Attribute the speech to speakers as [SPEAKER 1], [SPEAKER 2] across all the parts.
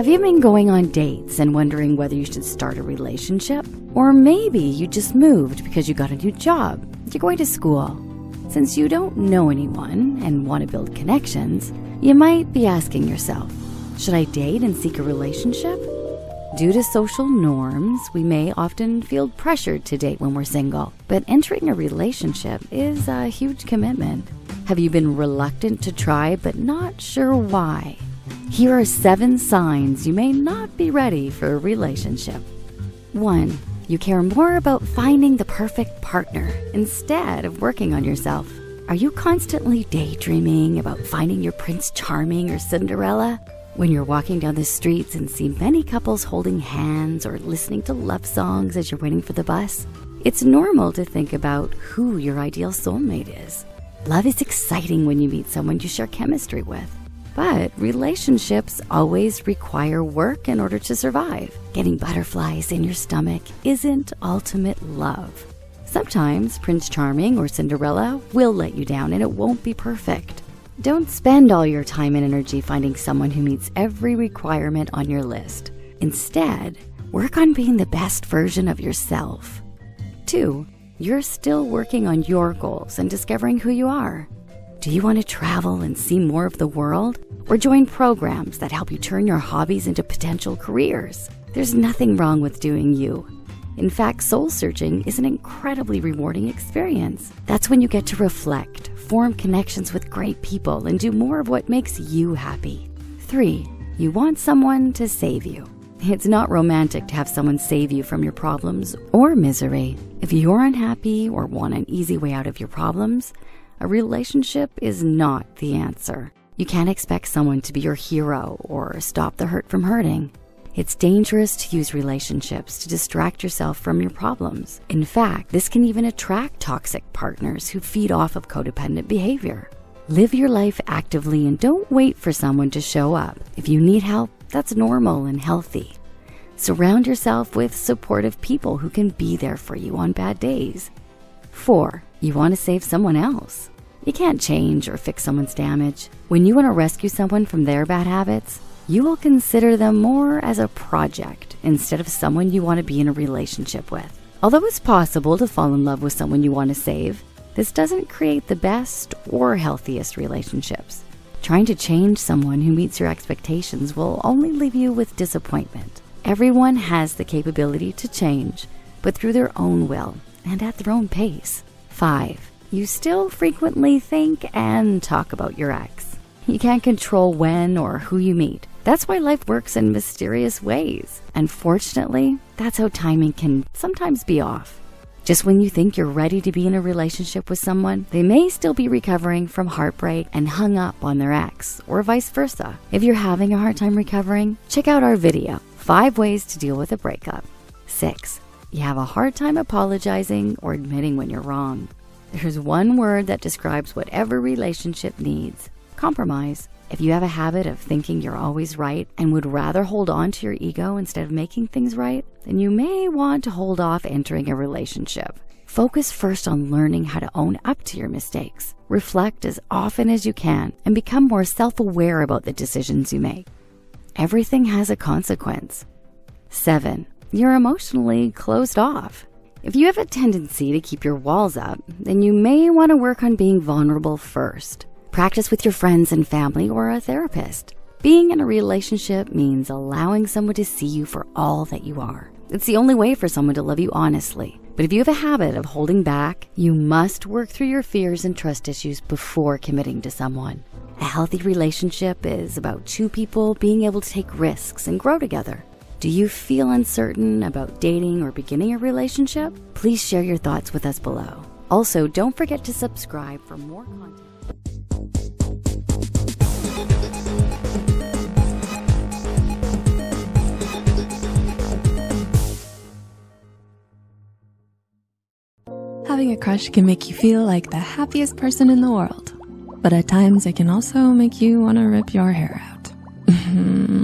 [SPEAKER 1] you been going on dates and wondering whether you should start a relationship? Or maybe you just moved because you got a new job, you're going to school. Since you don't know anyone and want to build connections, you might be asking yourself, should I date and seek a relationship? Due to social norms, we may often feel pressured to date when we're single, but entering a relationship is a huge commitment. Have you been reluctant to try but not sure why? Here are 7 signs you may not be ready for a relationship. 1. You care more about finding the perfect partner instead of working on yourself. Are you constantly daydreaming about finding your Prince Charming or Cinderella? When you're walking down the streets and see many couples holding hands or listening to love songs as you're waiting for the bus, it's normal to think about who your ideal soulmate is. Love is exciting when you meet someone you share chemistry with. But relationships always require work in order to survive. Getting butterflies in your stomach isn't ultimate love. Sometimes Prince Charming or Cinderella will let you down and it won't be perfect. Don't spend all your time and energy finding someone who meets every requirement on your list. Instead, work on being the best version of yourself. 2. You're still working on your goals and discovering who you are. Do you want to travel and see more of the world? Or join programs that help you turn your hobbies into potential careers? There's nothing wrong with doing you. In fact, soul searching is an incredibly rewarding experience. That's when you get to reflect, form connections with great people, and do more of what makes you happy. 3. You want someone to save you. It's not romantic to have someone save you from your problems or misery. If you're unhappy or want an easy way out of your problems, a relationship is not the answer. You can't expect someone to be your hero or stop the hurt from hurting. It's dangerous to use relationships to distract yourself from your problems. In fact, this can even attract toxic partners who feed off of codependent behavior. Live your life actively and don't wait for someone to show up. If you need help, that's normal and healthy. Surround yourself with supportive people who can be there for you on bad days. 4. You want to save someone else. You can't change or fix someone's damage. When you want to rescue someone from their bad habits, you will consider them more as a project instead of someone you want to be in a relationship with. Although it's possible to fall in love with someone you want to save, this doesn't create the best or healthiest relationships. Trying to change someone who meets your expectations will only leave you with disappointment. Everyone has the capability to change, but through their own will and at their own pace. 5. You still frequently think and talk about your ex. You can't control when or who you meet. That's why life works in mysterious ways. Unfortunately, that's how timing can sometimes be off. Just when you think you're ready to be in a relationship with someone, they may still be recovering from heartbreak and hung up on their ex, or vice versa. If you're having a hard time recovering, check out our video, 5 Ways to Deal with a Breakup. 6. You have a hard time apologizing or admitting when you're wrong. There's one word that describes what every relationship needs: compromise. If you have a habit of thinking you're always right and would rather hold on to your ego instead of making things right, then you may want to hold off entering a relationship. Focus first on learning how to own up to your mistakes. Reflect as often as you can and become more self-aware about the decisions you make. Everything has a consequence. 7. You're emotionally closed off. If you have a tendency to keep your walls up, then you may want to work on being vulnerable first. Practice with your friends and family or a therapist. Being in a relationship means allowing someone to see you for all that you are. It's the only way for someone to love you honestly. But if you have a habit of holding back, you must work through your fears and trust issues before committing to someone. A healthy relationship is about 2 people being able to take risks and grow together. Do you feel uncertain about dating or beginning a relationship? Please share your thoughts with us below. Also, don't forget to subscribe for more content.
[SPEAKER 2] Having a crush can make you feel like the happiest person in the world. But at times it can also make you want to rip your hair out.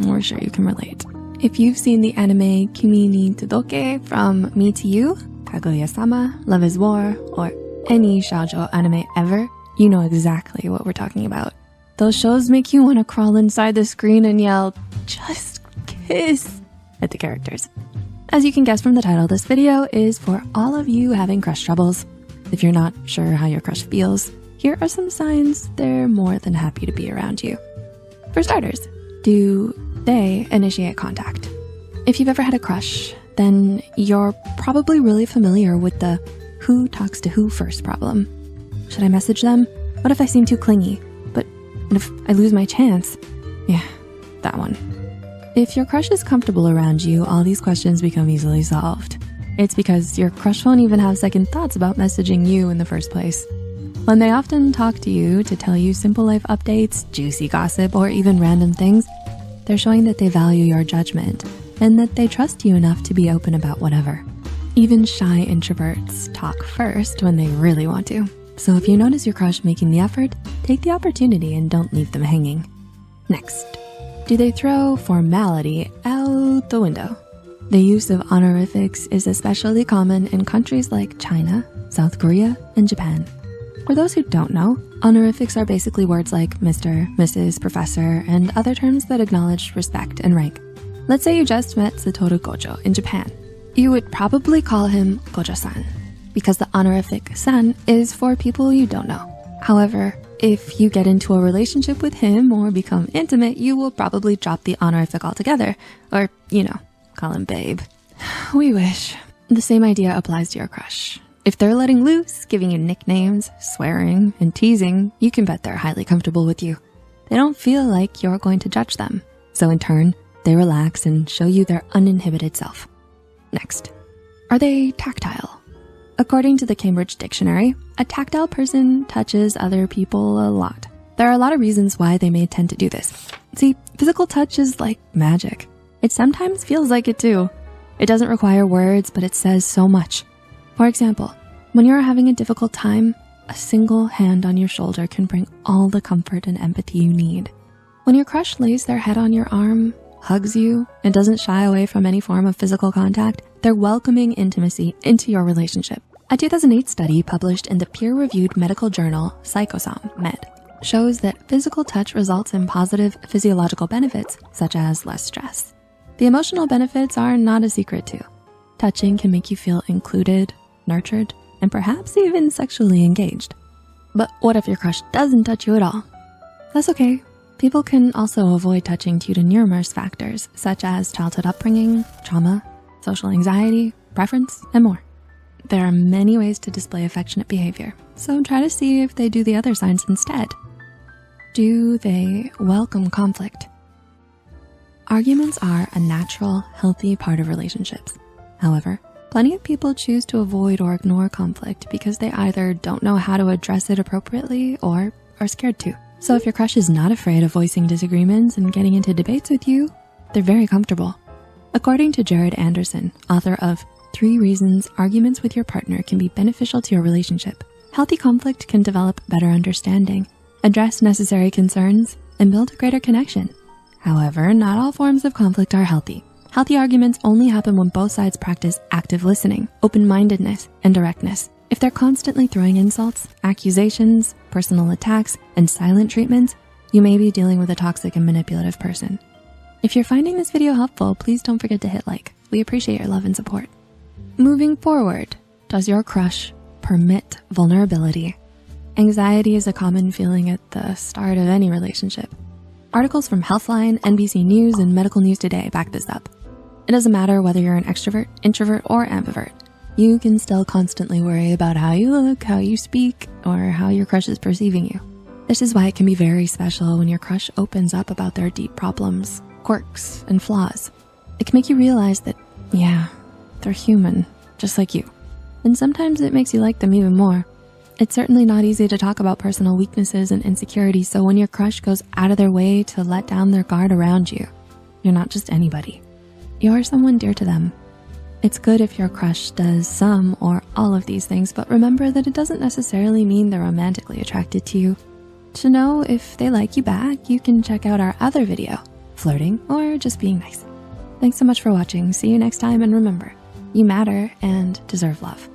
[SPEAKER 2] We're sure you can relate. If you've seen the anime Kimi ni Todoke from Me to You, Kaguya-sama, Love is War, or any shoujo anime ever, you know exactly what we're talking about. Those shows make you want to crawl inside the screen and yell, "Just hiss at the characters. As you can guess from the title, this video is for all of you having crush troubles. If you're not sure how your crush feels, here are some signs they're more than happy to be around you. For starters, do they initiate contact? If you've ever had a crush, then you're probably really familiar with the who talks to who first problem. Should I message them? What if I seem too clingy? But what if I lose my chance? Yeah, that one. If your crush is comfortable around you, all these questions become easily solved. It's because your crush won't even have second thoughts about messaging you in the first place. When they often talk to you to tell you simple life updates, juicy gossip, or even random things, they're showing that they value your judgment and that they trust you enough to be open about whatever. Even shy introverts talk first when they really want to. So if you notice your crush making the effort, take the opportunity and don't leave them hanging. Next, do they throw formality out the window? The use of honorifics is especially common in countries like China, South Korea, and Japan. For those who don't know, honorifics are basically words like Mr., Mrs., Professor, and other terms that acknowledge respect and rank. Let's say you just met Satoru Gojo in Japan. You would probably call him Gojo-san, because the honorific san is for people you don't know. However, if you get into a relationship with him or become intimate, you will probably drop the honorific altogether, or, call him babe. We wish. The same idea applies to your crush. If they're letting loose, giving you nicknames, swearing, and teasing, you can bet they're highly comfortable with you. They don't feel like you're going to judge them. So in turn, they relax and show you their uninhibited self. Next, are they tactile? According to the Cambridge Dictionary, a tactile person touches other people a lot. There are a lot of reasons why they may tend to do this. See, physical touch is like magic. It sometimes feels like it too. It doesn't require words, but it says so much. For example, when you're having a difficult time, a single hand on your shoulder can bring all the comfort and empathy you need. When your crush lays their head on your arm, hugs you, and doesn't shy away from any form of physical contact, they're welcoming intimacy into your relationship. A 2008 study published in the peer-reviewed medical journal Psychosom Med shows that physical touch results in positive physiological benefits, such as less stress. The emotional benefits are not a secret too. Touching can make you feel included, nurtured, and perhaps even sexually engaged. But what if your crush doesn't touch you at all? That's okay. People can also avoid touching due to numerous factors, such as childhood upbringing, trauma, social anxiety, preference, and more. There are many ways to display affectionate behavior, so try to see if they do the other signs instead. Do they welcome conflict? Arguments are a natural, healthy part of relationships. However, plenty of people choose to avoid or ignore conflict because they either don't know how to address it appropriately or are scared to. So if your crush is not afraid of voicing disagreements and getting into debates with you, they're very comfortable. According to Jared Anderson, author of 3 Reasons Arguments with Your Partner Can Be Beneficial to Your Relationship, healthy conflict can develop better understanding, address necessary concerns, and build a greater connection. However, not all forms of conflict are healthy. Healthy arguments only happen when both sides practice active listening, open-mindedness, and directness. If they're constantly throwing insults, accusations, personal attacks, and silent treatments, you may be dealing with a toxic and manipulative person. If you're finding this video helpful, please don't forget to hit like. We appreciate your love and support. Moving forward, does your crush permit vulnerability? Anxiety is a common feeling at the start of any relationship. Articles from Healthline, NBC News, and Medical News Today back this up. It doesn't matter whether you're an extrovert, introvert, or ambivert. You can still constantly worry about how you look, how you speak, or how your crush is perceiving you. This is why it can be very special when your crush opens up about their deep problems, quirks, and flaws. It can make you realize that, yeah, they're human, just like you. And sometimes it makes you like them even more. It's certainly not easy to talk about personal weaknesses and insecurities, so when your crush goes out of their way to let down their guard around you, you're not just anybody. You're someone dear to them. It's good if your crush does some or all of these things, but remember that it doesn't necessarily mean they're romantically attracted to you. To know if they like you back, you can check out our other video, flirting or just being nice. Thanks so much for watching. See you next time, and remember, you matter and deserve love.